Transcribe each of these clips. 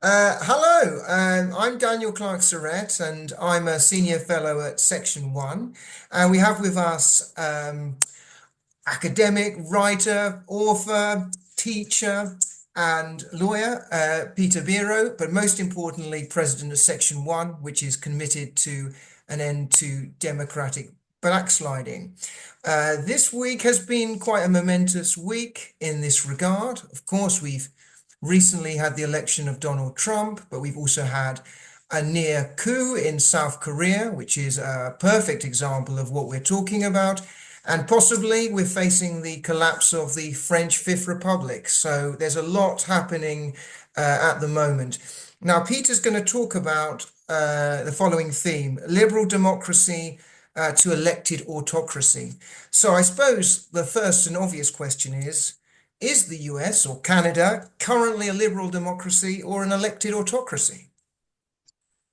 Hello, I'm Daniel Clarke-Serret, and I'm a senior fellow at Section 1. And we have with us academic, writer, author, teacher, and lawyer, Peter BIRO, but most importantly, president of Section 1, which is committed to an end to democratic backsliding. This week has been quite a momentous week in this regard. Of course, we've recently had the election of Donald Trump, but we've also had a near coup in South Korea, which is a perfect example of what we're talking about. And possibly we're facing the collapse of the French Fifth Republic. So there's a lot happening at the moment. Now, Peter's going to talk about the following theme: liberal democracy to elected autocracy. So I suppose the first and obvious question is the US or Canada currently a liberal democracy or an elected autocracy?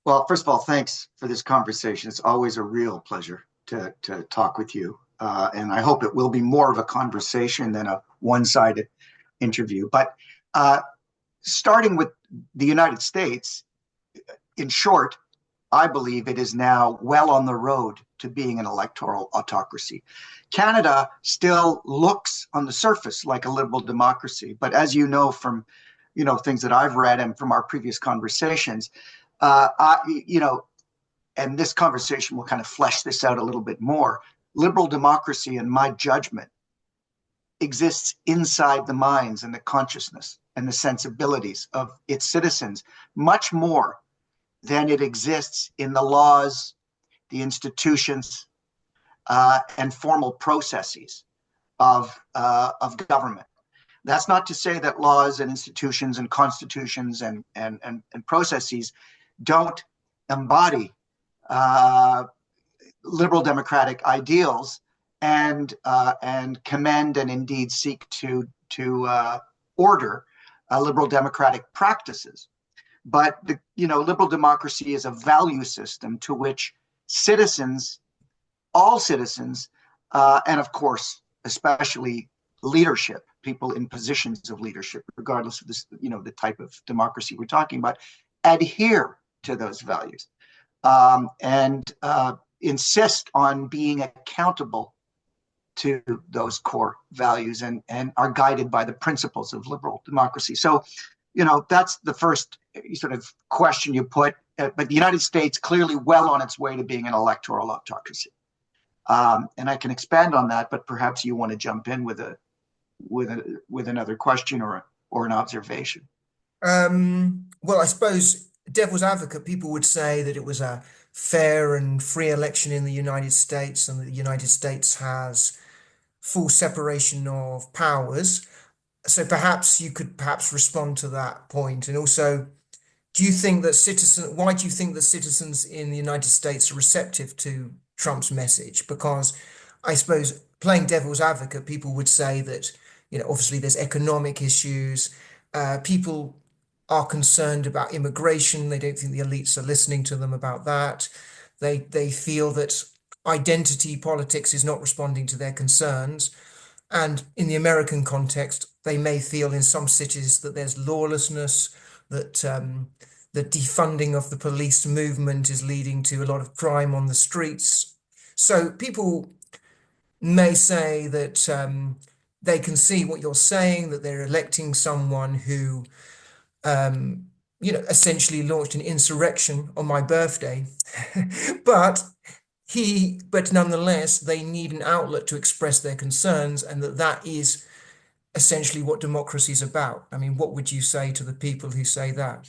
Well, first of all, thanks for this conversation. It's always a real pleasure to talk with you. And I hope it will be more of a conversation than a one-sided interview. But starting with the United States, in short, I believe it is now well on the road to being an electoral autocracy. Canada still looks on the surface like a liberal democracy, but as you know from things that I've read and from our previous conversations, and this conversation will kind of flesh this out a little bit more. Liberal democracy, in my judgment, exists inside the minds and the consciousness and the sensibilities of its citizens, much more than it exists in the laws, the institutions, and formal processes of government. That's not to say that laws and institutions and constitutions and processes don't embody liberal democratic ideals and commend and indeed seek to order liberal democratic practices. But liberal democracy is a value system to which citizens, all citizens, and of course, especially leadership, people in positions of leadership, regardless of this, the type of democracy we're talking about, adhere to those values and insist on being accountable to those core values and are guided by the principles of liberal democracy. So, that's the first sort of question you put. But the United States clearly well on its way to being an electoral autocracy. And I can expand on that, but perhaps you want to jump in with another question or an observation. Well, I suppose devil's advocate, people would say that it was a fair and free election in the United States, and that the United States has full separation of powers. So perhaps you could respond to that point. And also, why do you think that citizens in the United States are receptive to Trump's message? Because I suppose, playing devil's advocate, people would say that, obviously there's economic issues. People are concerned about immigration. They don't think the elites are listening to them about that. They feel that identity politics is not responding to their concerns. And in the American context, they may feel in some cities that there's lawlessness, that the defunding of the police movement is leading to a lot of crime on the streets. So people may say that they can see what you're saying, that they're electing someone who, essentially launched an insurrection on my birthday, but nonetheless, they need an outlet to express their concerns, and that is essentially what democracy is about. I mean, what would you say to the people who say that?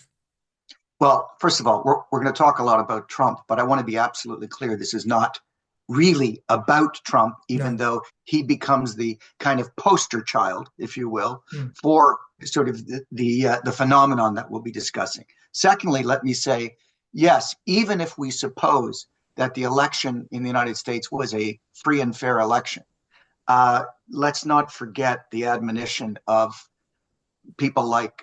Well, first of all, we're going to talk a lot about Trump, but I want to be absolutely clear. This is not really about Trump, even though he becomes the kind of poster child, if you will, for sort of the phenomenon that we'll be discussing. Secondly, let me say, yes, even if we suppose that the election in the United States was a free and fair election, let's not forget the admonition of people like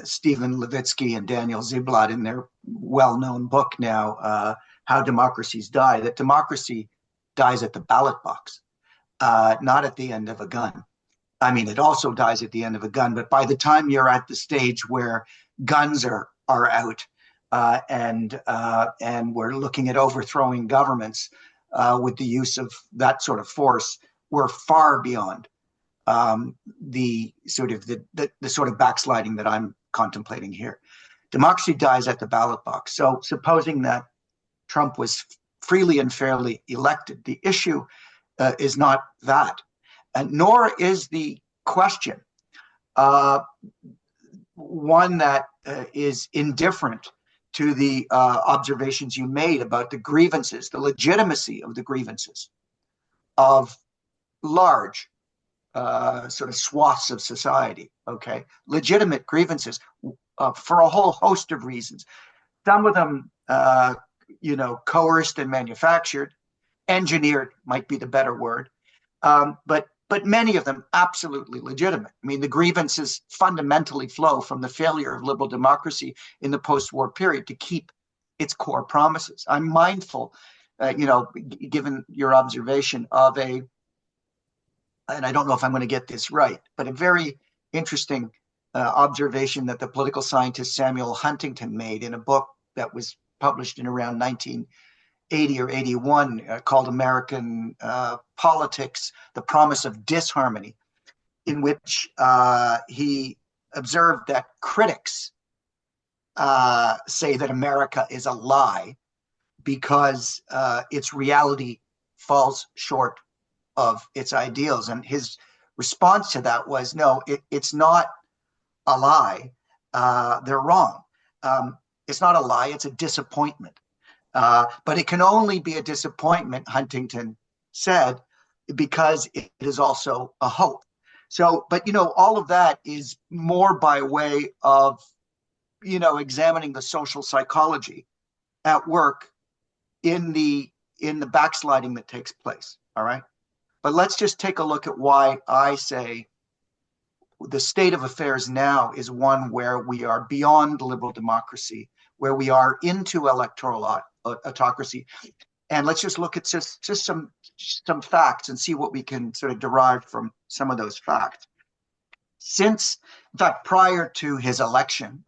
Stephen Levitsky and Daniel Ziblatt in their well-known book now, How Democracies Die, that democracy dies at the ballot box, not at the end of a gun. I mean, it also dies at the end of a gun, but by the time you're at the stage where guns are are out, and we're looking at overthrowing governments with the use of that sort of force, we're far beyond the sort of backsliding that I'm contemplating here. Democracy dies at the ballot box. So supposing that Trump was freely and fairly elected, the issue is not that, nor is the question one that is indifferent to the observations you made about the grievances, the legitimacy of the grievances of large sort of swaths of society, okay? Legitimate grievances for a whole host of reasons. Some of them, coerced and manufactured, engineered might be the better word, but many of them absolutely legitimate. I mean, the grievances fundamentally flow from the failure of liberal democracy in the post-war period to keep its core promises. I'm mindful, given your observation of and I don't know if I'm going to get this right, but a very interesting observation that the political scientist Samuel Huntington made in a book that was published in around 1980 or 81 called American Politics, The Promise of Disharmony, in which he observed that critics say that America is a lie because its reality falls short of its ideals. And his response to that was, no, it's not a lie. They're wrong. It's not a lie, it's a disappointment. But it can only be a disappointment, Huntington said, because it is also a hope. So, but all of that is more by way of, examining the social psychology at work in the backsliding that takes place. All right. But let's just take a look at why I say the state of affairs now is one where we are beyond liberal democracy, where we are into electoral autocracy. And let's just look at just some facts and see what we can sort of derive from some of those facts. In fact, prior to his election,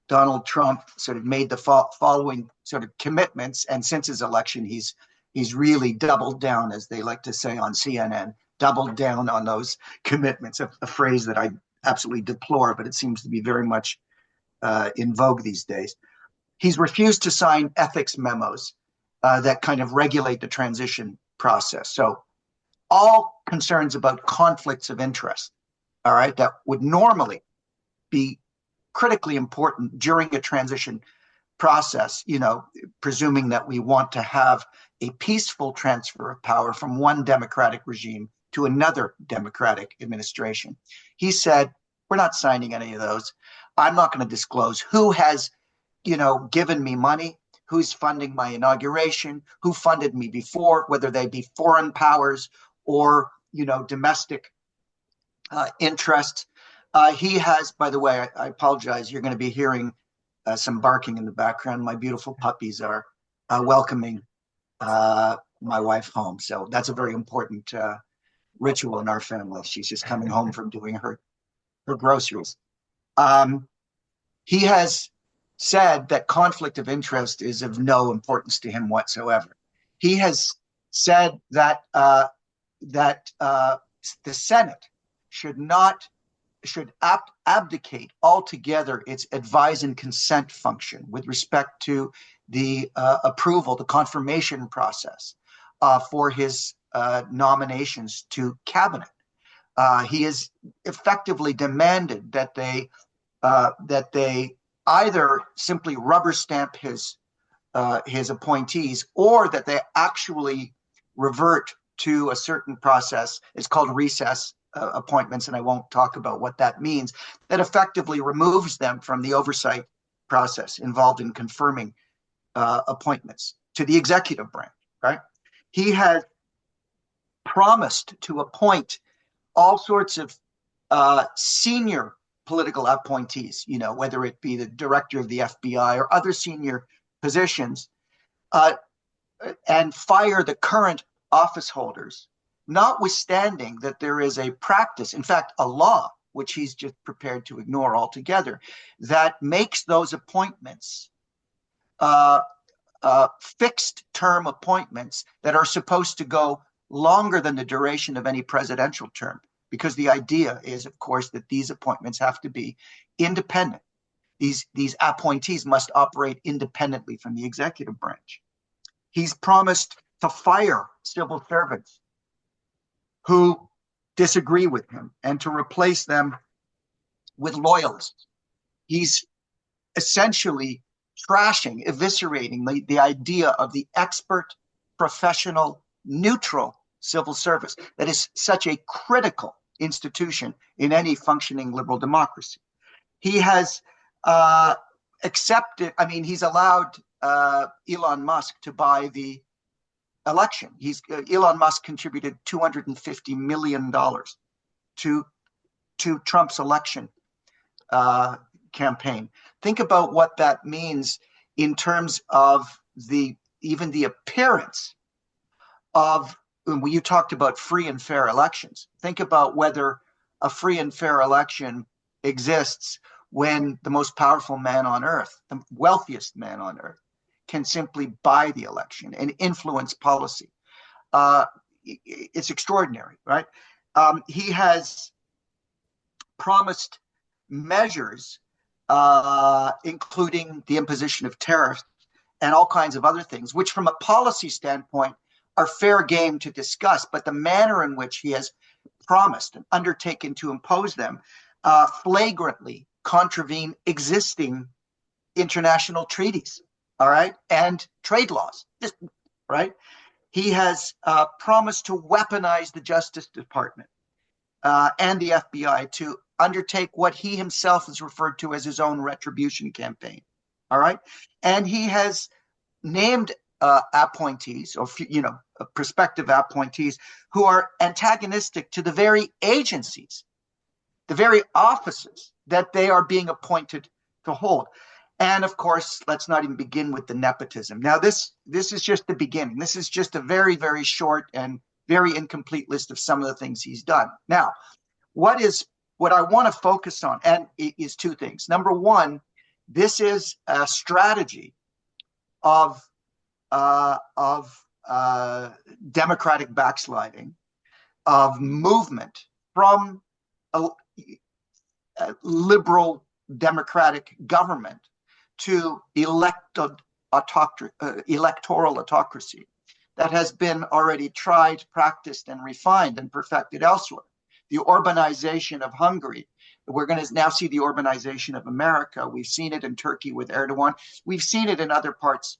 Donald Trump sort of made the following sort of commitments. And since his election, he's really doubled down, as they like to say on CNN, doubled down on those commitments, a phrase that I absolutely deplore, but it seems to be very much in vogue these days. He's refused to sign ethics memos that kind of regulate the transition process. So all concerns about conflicts of interest, all right, that would normally be critically important during a transition process, presuming that we want to have a peaceful transfer of power from one democratic regime to another democratic administration. He said, we're not signing any of those. I'm not going to disclose who has, given me money, who's funding my inauguration, who funded me before, whether they be foreign powers or, domestic interests. He has, by the way, I apologize, you're going to be hearing some barking in the background. My beautiful puppies are welcoming my wife home. So that's a very important ritual in our family. She's just coming home from doing her groceries. He has said that conflict of interest is of no importance to him whatsoever. He has said that the Senate should abdicate altogether its advise and consent function with respect to the approval, the confirmation process for his nominations to cabinet. He has effectively demanded that they either simply rubber stamp his appointees, or that they actually revert to a certain process. It's called recess appointments, and I won't talk about what that means, that effectively removes them from the oversight process involved in confirming appointments to the executive branch, right? He has promised to appoint all sorts of senior political appointees, whether it be the director of the FBI or other senior positions, and fire the current office holders, notwithstanding that there is a practice, in fact, a law which he's just prepared to ignore altogether, that makes those appointments fixed term appointments that are supposed to go longer than the duration of any presidential term. Because the idea is, of course, that these appointments have to be independent. These appointees must operate independently from the executive branch. He's promised to fire civil servants who disagree with him and to replace them with loyalists. He's essentially trashing, eviscerating the idea of the expert, professional, neutral civil service that is such a critical institution in any functioning liberal democracy. He has he's allowed Elon Musk to buy the election. Elon Musk contributed $250 million to Trump's election campaign. Think about what that means in terms of even the appearance of, when you talked about free and fair elections. Think about whether a free and fair election exists when the most powerful man on earth, the wealthiest man on earth, can simply buy the election and influence policy. It's extraordinary, right? He has promised measures, including the imposition of tariffs and all kinds of other things, which from a policy standpoint are fair game to discuss, but the manner in which he has promised and undertaken to impose them flagrantly contravene existing international treaties, all right, and trade laws, right? He has promised to weaponize the Justice Department and the FBI to undertake what he himself has referred to as his own retribution campaign, all right? And he has named appointees, or prospective appointees, who are antagonistic to the very agencies, the very offices that they are being appointed to hold. And of course, let's not even begin with the nepotism. Now, this is just the beginning. This is just a very, very short and very incomplete list of some of the things he's done. Now, what I want to focus on is two things. Number one, this is a strategy of democratic backsliding, of movement from a liberal democratic government to electoral autocracy that has been already tried, practiced, and refined and perfected elsewhere. The urbanization of Hungary. We're going to now see the urbanization of America. We've seen it in Turkey with Erdogan. We've seen it in other parts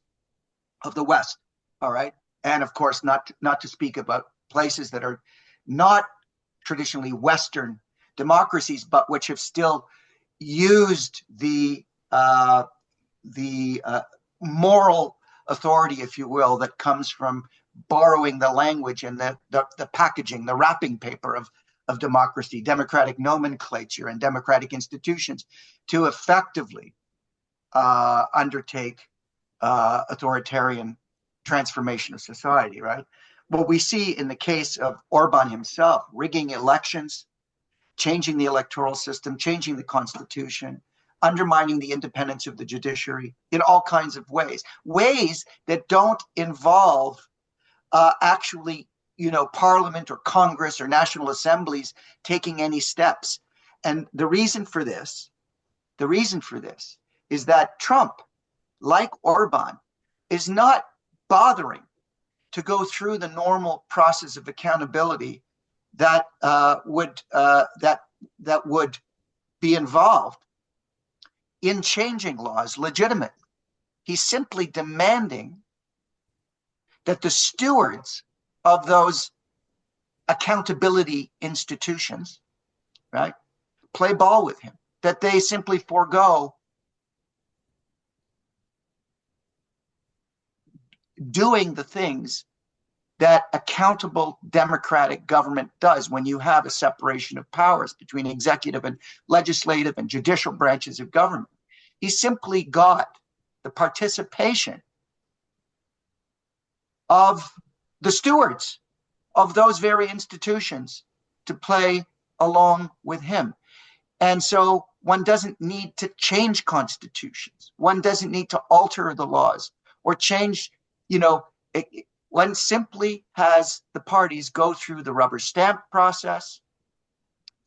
of the West, all right? And of course, not to speak about places that are not traditionally Western democracies, but which have still used the moral authority, if you will, that comes from borrowing the language and the packaging, the wrapping paper of democracy, democratic nomenclature, and democratic institutions to effectively undertake authoritarian transformation of society, right? What we see in the case of Orban himself, rigging elections, changing the electoral system, changing the constitution, undermining the independence of the judiciary in all kinds of ways that don't involve actually, Parliament or Congress or national assemblies taking any steps. And the reason for this is that Trump, like Orban, is not bothering to go through the normal process of accountability that would be involved in changing laws legitimately. He's simply demanding that the stewards of those accountability institutions, right, play ball with him, that they simply forego doing the things that accountable democratic government does when you have a separation of powers between executive and legislative and judicial branches of government. He simply got the participation of the stewards of those very institutions to play along with him. And so one doesn't need to change constitutions. One doesn't need to alter the laws or change, one simply has the parties go through the rubber stamp process,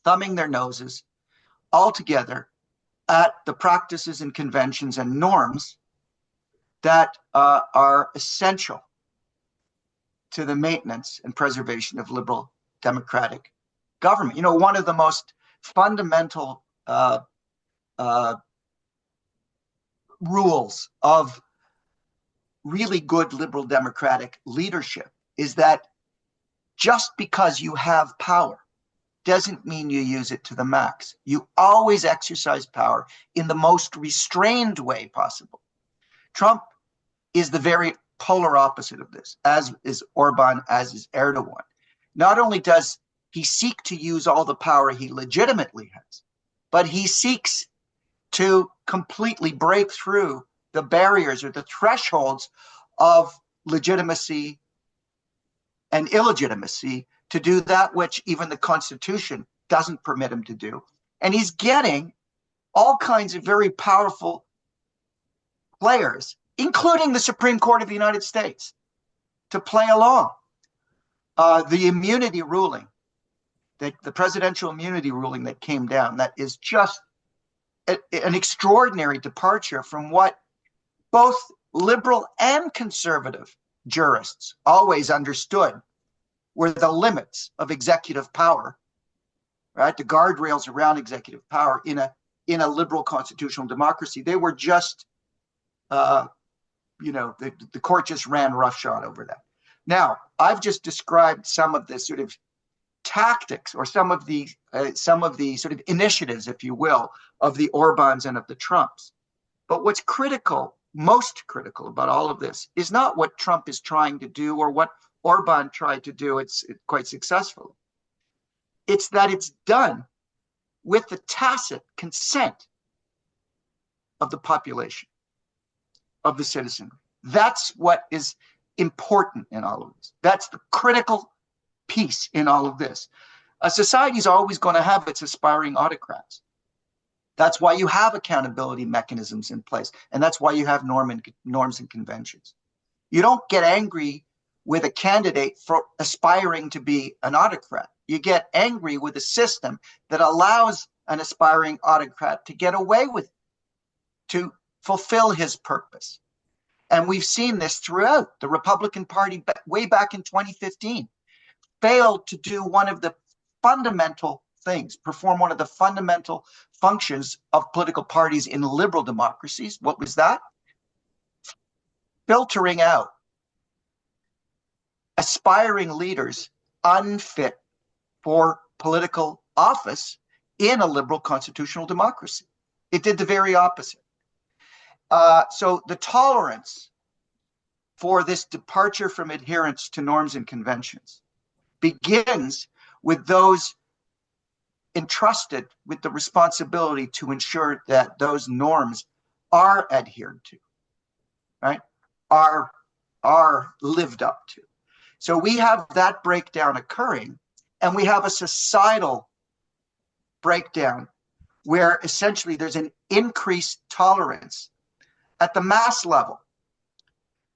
thumbing their noses all together at the practices and conventions and norms that are essential to the maintenance and preservation of liberal democratic government. One of the most fundamental rules of really good liberal democratic leadership is that just because you have power doesn't mean you use it to the max. You always exercise power in the most restrained way possible. Trump is the very polar opposite of this, as is Orban, as is Erdogan. Not only does he seek to use all the power he legitimately has, but he seeks to completely break through the barriers or the thresholds of legitimacy and illegitimacy to do that which even the Constitution doesn't permit him to do. And he's getting all kinds of very powerful players, including the Supreme Court of the United States, to play along. The immunity ruling, the presidential immunity ruling that came down, that is just an extraordinary departure from what both liberal and conservative jurists always understood were the limits of executive power, right? The guardrails around executive power in a liberal constitutional democracy. They were just, the court just ran roughshod over that. Now, I've just described some of the sort of tactics or some of the sort of initiatives, if you will, of the Orbans and of the Trumps. But what's critical, most critical about all of this is not what Trump is trying to do or what Orban tried to do quite successfully. It's that it's done with the tacit consent of the population, of the citizenry. That's what is important in all of this. That's the critical piece in all of this. A society is always going to have its aspiring autocrats. That's why you have accountability mechanisms in place. And that's why you have norms and conventions. You don't get angry with a candidate for aspiring to be an autocrat. You get angry with a system that allows an aspiring autocrat to get away with it, to fulfill his purpose. And we've seen this throughout. The Republican Party, way back in 2015, failed to do one of the fundamental things, perform one of the fundamental functions of political parties in liberal democracies. What was that? Filtering out aspiring leaders unfit for political office in a liberal constitutional democracy. It did the very opposite. So the tolerance for this departure from adherence to norms and conventions begins with those entrusted with the responsibility to ensure that those norms are adhered to, right? Are lived up to. So we have that breakdown occurring, and we have a societal breakdown where essentially there's an increased tolerance at the mass level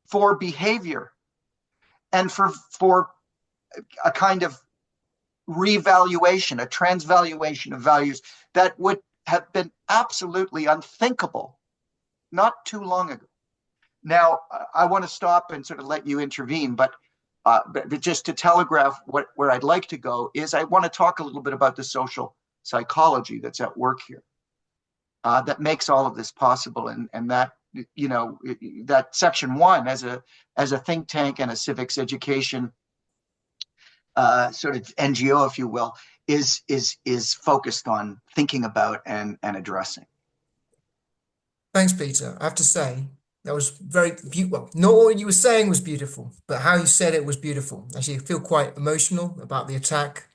for behavior and for a kind of revaluation, a transvaluation of values that would have been absolutely unthinkable not too long ago. Now, I want to stop and sort of let you intervene, but just to telegraph where I'd like to go is I want to talk a little bit about the social psychology that's at work here that makes all of this possible, and that that Section 1 as a think tank and a civics education sort of NGO, if you will, is focused on thinking about and addressing. Thanks, Peter. I have to say, that was very beautiful. Not what you were saying was beautiful, but how you said it was beautiful. Actually, I feel quite emotional about the attack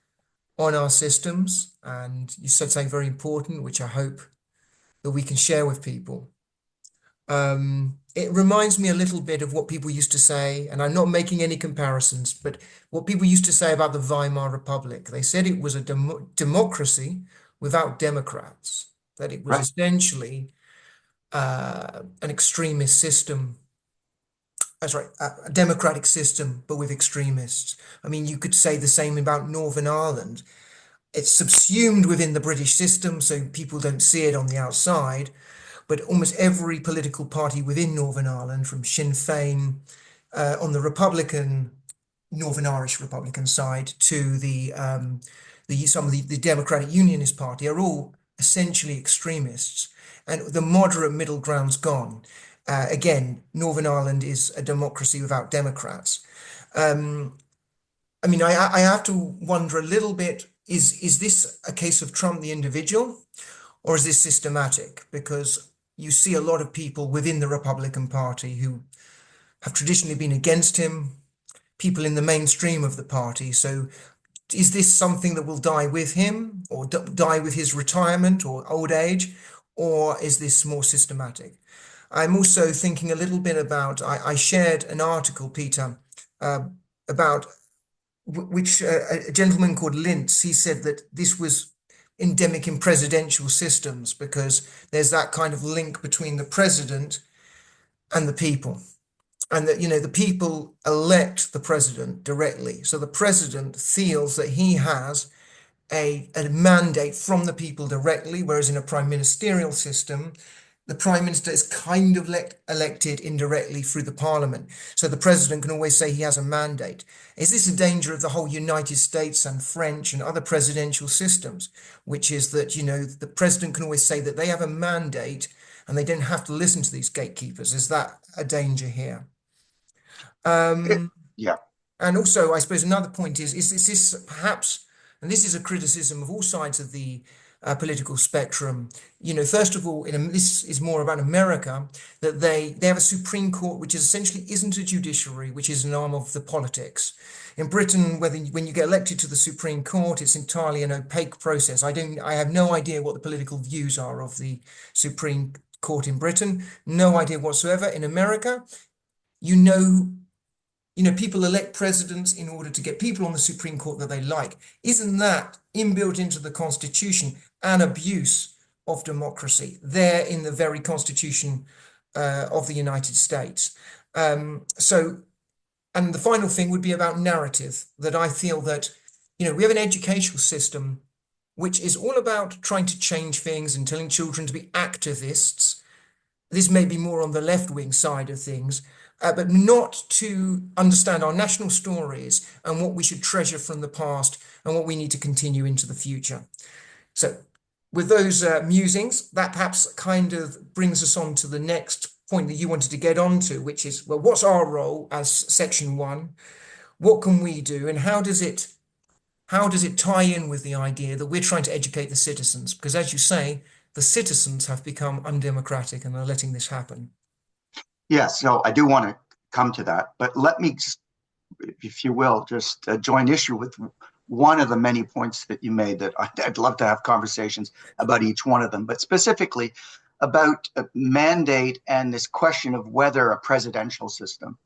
on our systems. And you said something very important, which I hope that we can share with people. It reminds me a little bit of what people used to say, and I'm not making any comparisons, but what people used to say about the Weimar Republic. They said it was a democracy without Democrats, that it was Right. essentially an extremist system. That's right, a democratic system, but with extremists. I mean, you could say the same about Northern Ireland. It's subsumed within the British system, so people don't see it on the outside. But almost every political party within Northern Ireland, from Sinn Féin on the Republican, Northern Irish Republican side, to some of the Democratic Unionist Party, are all essentially extremists, and the moderate middle ground's gone. Again, Northern Ireland is a democracy without Democrats. I mean, I have to wonder a little bit, is this a case of Trump the individual, or is this systematic? Because you see a lot of people within the Republican Party who have traditionally been against him, people in the mainstream of the party. So is this something that will die with him, or die with his retirement or old age, or is this more systematic? I'm also thinking a little bit about, I shared an article, Peter, about which a gentleman called Lintz, he said that this was endemic in presidential systems because there's that kind of link between the president and the people. And that, the people elect the president directly. So the president feels that he has a mandate from the people directly, whereas in a prime ministerial system, the prime minister is kind of elected indirectly through the parliament. So the president can always say he has a mandate. Is this a danger of the whole United States and French and other presidential systems, which is that, the president can always say that they have a mandate and they don't have to listen to these gatekeepers? Is that a danger here? Yeah. And also, I suppose another point is this perhaps, and this is a criticism of all sides of the political spectrum. First of all, this is more about America, that they have a Supreme Court which is essentially isn't a judiciary, which is an arm of the politics. In Britain, when you get elected to the Supreme Court, it's entirely an opaque process. I have no idea what the political views are of the Supreme Court in Britain. No idea whatsoever. In America, people elect presidents in order to get people on the Supreme Court that they like. Isn't that inbuilt into the Constitution an abuse of democracy there in the very Constitution of the United States? And the final thing would be about narrative, that I feel that, we have an educational system which is all about trying to change things and telling children to be activists. This may be more on the left-wing side of things, but not to understand our national stories and what we should treasure from the past and what we need to continue into the future. So with those musings, that perhaps kind of brings us on to the next point that you wanted to get onto, which is, well, what's our role as Section 1? What can we do? And how does it tie in with the idea that we're trying to educate the citizens? Because as you say, the citizens have become undemocratic and are letting this happen. Yeah, so I do want to come to that, but let me, if you will, just join issue with one of the many points that you made that I'd love to have conversations about each one of them, but specifically about a mandate and this question of whether a presidential system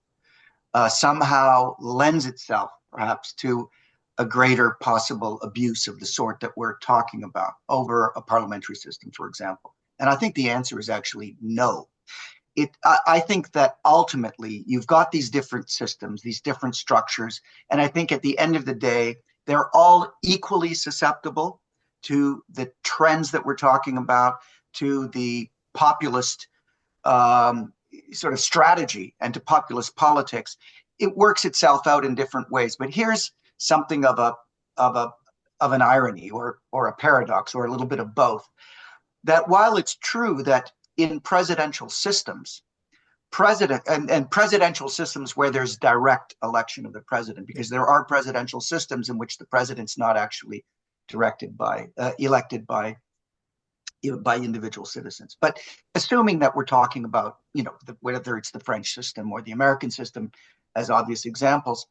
somehow lends itself perhaps to a greater possible abuse of the sort that we're talking about over a parliamentary system, for example. And I think the answer is actually no. I think that ultimately you've got these different systems, these different structures, and I think at the end of the day, they're all equally susceptible to the trends that we're talking about, to the populist sort of strategy and to populist politics. It works itself out in different ways. But here's something of an irony or a paradox or a little bit of both. That while it's true that in presidential systems, presidential systems where there's direct election of the president, because there are presidential systems in which the president's not actually elected by individual citizens. But assuming that we're talking about, whether it's the French system or the American system as obvious examples,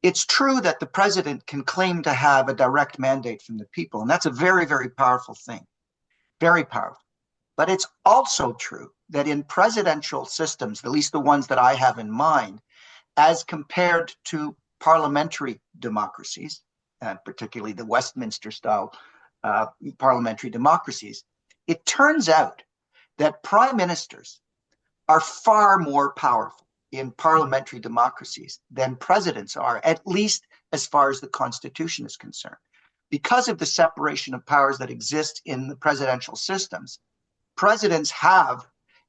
it's true that the president can claim to have a direct mandate from the people. And that's a very, very powerful thing, very powerful. But it's also true that in presidential systems, at least the ones that I have in mind, as compared to parliamentary democracies, and particularly the Westminster style parliamentary democracies, it turns out that prime ministers are far more powerful in parliamentary democracies than presidents are, at least as far as the Constitution is concerned. Because of the separation of powers that exist in the presidential systems, presidents have,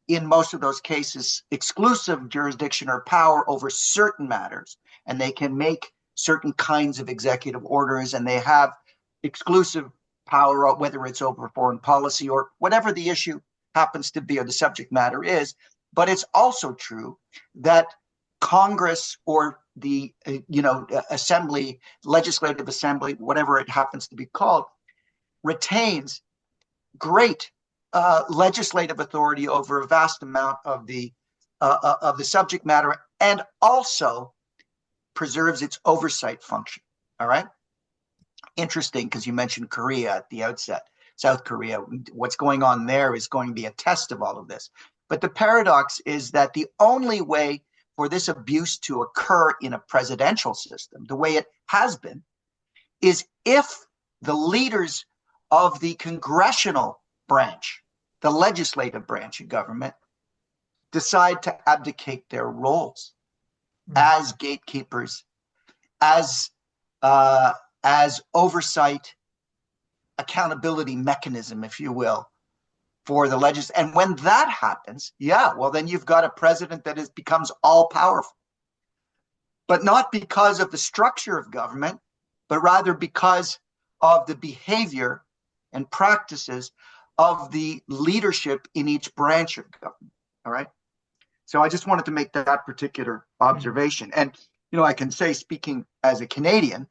in most of those cases, exclusive jurisdiction or power over certain matters, and they can make certain kinds of executive orders, and they have exclusive power, whether it's over foreign policy or whatever the issue happens to be or the subject matter is. But it's also true that Congress or the assembly, legislative assembly, whatever it happens to be called, retains great legislative authority over a vast amount of the subject matter, and also preserves its oversight function. All right. Interesting, because you mentioned Korea at the outset. South Korea, what's going on there is going to be a test of all of this. But the paradox is that the only way for this abuse to occur in a presidential system, the way it has been, is if the leaders of the congressional branch, the legislative branch of government, decide to abdicate their roles as gatekeepers, as oversight, accountability mechanism, if you will, for the legislature. And when that happens, then you've got a president that becomes all powerful. But not because of the structure of government, but rather because of the behavior and practices of the leadership in each branch of government. All right. So I just wanted to make that particular observation. And, I can say, speaking as a Canadian,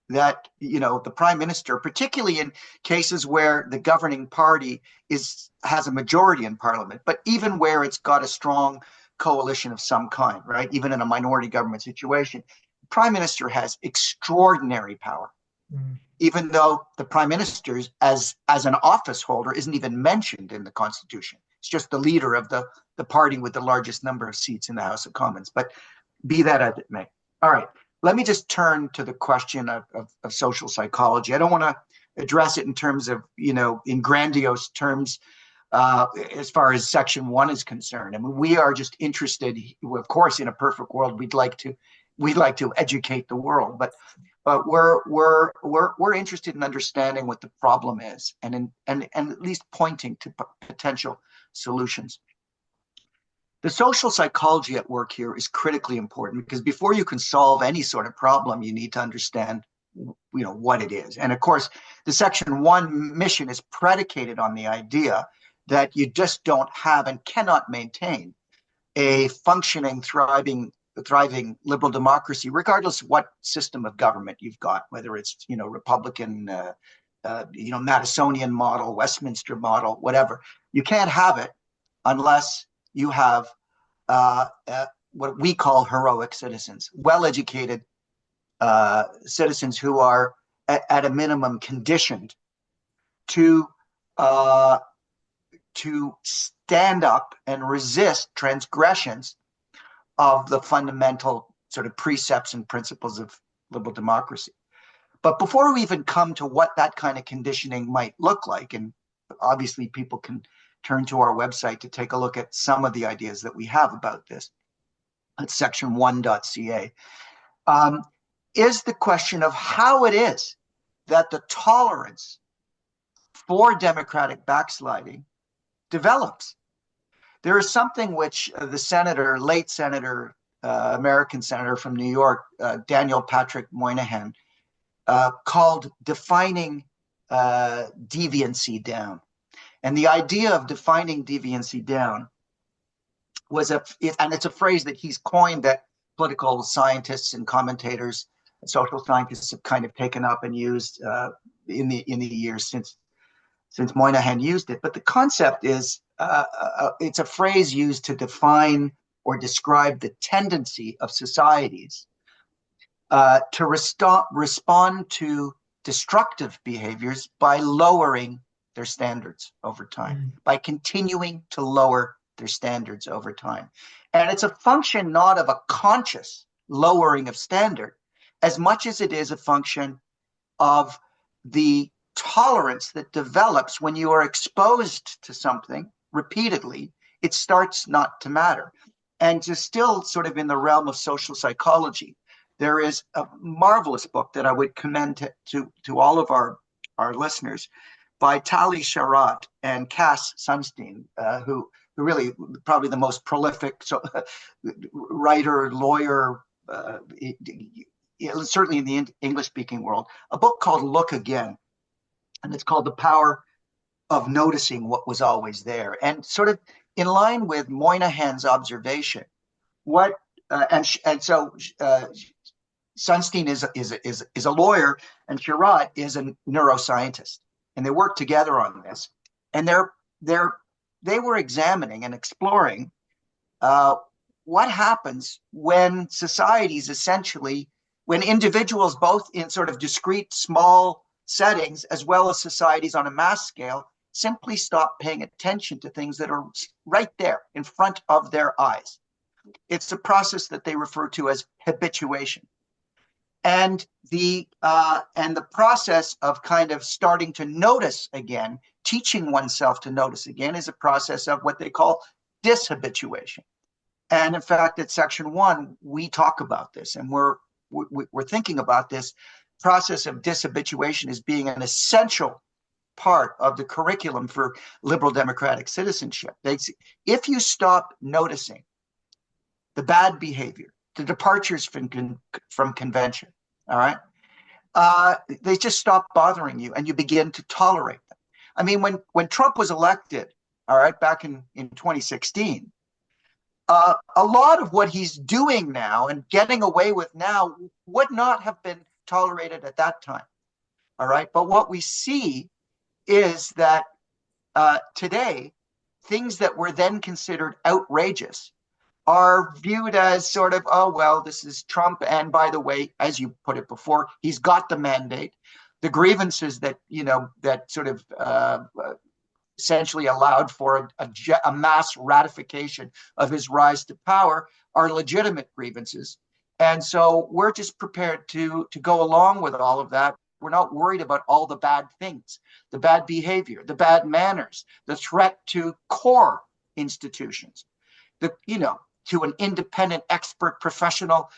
that, the prime minister, particularly in cases where the governing party has a majority in parliament, but even where it's got a strong coalition of some kind, right? Even in a minority government situation, the prime minister has extraordinary power. Even though the prime minister, as an office holder, isn't even mentioned in the Constitution. It's just the leader of the party with the largest number of seats in the House of Commons. But be that as it may. All right, let me just turn to the question of social psychology. I don't want to address it in terms of, in grandiose terms, as far as Section 1 is concerned. I mean, we are just interested, of course, in a perfect world, we'd like to educate the world, but we're interested in understanding what the problem is and at least pointing to potential solutions. The social psychology at work here is critically important, because before you can solve any sort of problem, you need to understand, what it is. And of course, the Section 1 mission is predicated on the idea that you just don't have and cannot maintain a functioning, thriving liberal democracy, regardless of what system of government you've got, whether it's, Republican, Madisonian model, Westminster model, whatever. You can't have it unless you have what we call heroic citizens, well-educated citizens who are at a minimum conditioned to stand up and resist transgressions of the fundamental sort of precepts and principles of liberal democracy. But before we even come to what that kind of conditioning might look like, and obviously people can turn to our website to take a look at some of the ideas that we have about this at section1.ca, is the question of how it is that the tolerance for democratic backsliding develops. There is something which the late senator, American senator from New York, Daniel Patrick Moynihan, called defining deviancy down. And the idea of defining deviancy down and it's a phrase that he's coined, that political scientists and commentators and social scientists have kind of taken up and used in the years since Moynihan used it. But the concept is, it's a phrase used to define or describe the tendency of societies to respond to destructive behaviors by lowering their standards over time, by continuing to lower their standards over time. And it's a function not of a conscious lowering of standard, as much as it is a function of the tolerance that develops when you are exposed to something repeatedly, it starts not to matter. And just still sort of in the realm of social psychology, there is a marvelous book that I would commend to all of our listeners by Tali Sharot and Cass Sunstein, who really probably the most prolific writer, lawyer, certainly in the English-speaking world, a book called Look Again. And it's called The Power of Noticing What Was Always There. And sort of in line with Moynihan's observation, so Sunstein is a lawyer and Sharot is a neuroscientist, and they work together on this. And they were examining and exploring what happens when societies essentially, when individuals, both in sort of discrete small settings as well as societies on a mass scale, simply stop paying attention to things that are right there in front of their eyes. It's a process that they refer to as habituation. And the process of kind of starting to notice again, teaching oneself to notice again, is a process of what they call dishabituation. And in fact, at Section 1, we talk about this, and we're thinking about this process of dishabituation as being an essential part of the curriculum for liberal democratic citizenship. If you stop noticing the bad behavior, the departures from convention, all right, they just stop bothering you and you begin to tolerate them. I mean, when Trump was elected, all right, back in 2016, a lot of what he's doing now and getting away with now would not have been tolerated at that time, all right? But what we see is that today, things that were then considered outrageous are viewed as sort of, oh, well, this is Trump. And by the way, as you put it before, he's got the mandate. The grievances that, that sort of essentially allowed for a mass ratification of his rise to power are legitimate grievances. And so we're just prepared to go along with all of that. We're not worried about all the bad things, the bad behavior, the bad manners, the threat to core institutions, to an independent, expert, professional,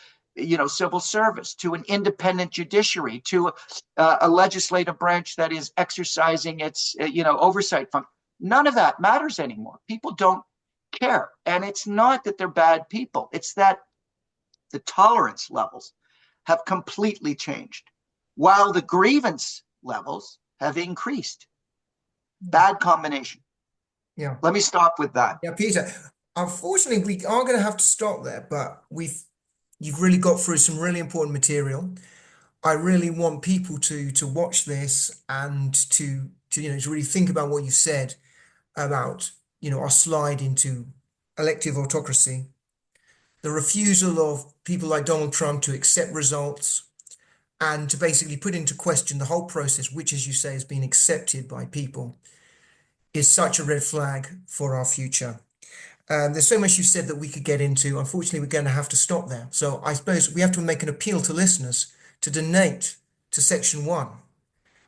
civil service, to an independent judiciary, to a legislative branch that is exercising its, oversight function. None of that matters anymore. People don't care. And it's not that they're bad people. It's that the tolerance levels have completely changed, while the grievance levels have increased. Bad combination. Yeah. Let me stop with that. Yeah, Peter. Unfortunately, we are going to have to stop there, but you've really got through some really important material. I really want people to watch this and to really think about what you said about our slide into elective autocracy, the refusal of people like Donald Trump to accept results and to basically put into question the whole process, which, as you say, has been accepted by people, is such a red flag for our future. There's so much you said that we could get into. Unfortunately, we're going to have to stop there. So I suppose we have to make an appeal to listeners to donate to Section 1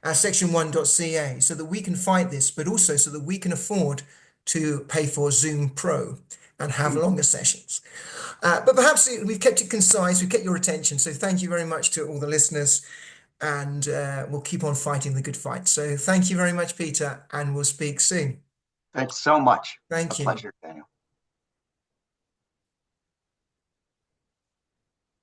at section1.ca so that we can fight this, but also so that we can afford to pay for Zoom Pro and have longer sessions. But perhaps we've kept it concise, we've kept your attention. So thank you very much to all the listeners, and we'll keep on fighting the good fight. So thank you very much, Peter, and we'll speak soon. Thanks so much. Thank you. Pleasure, Daniel.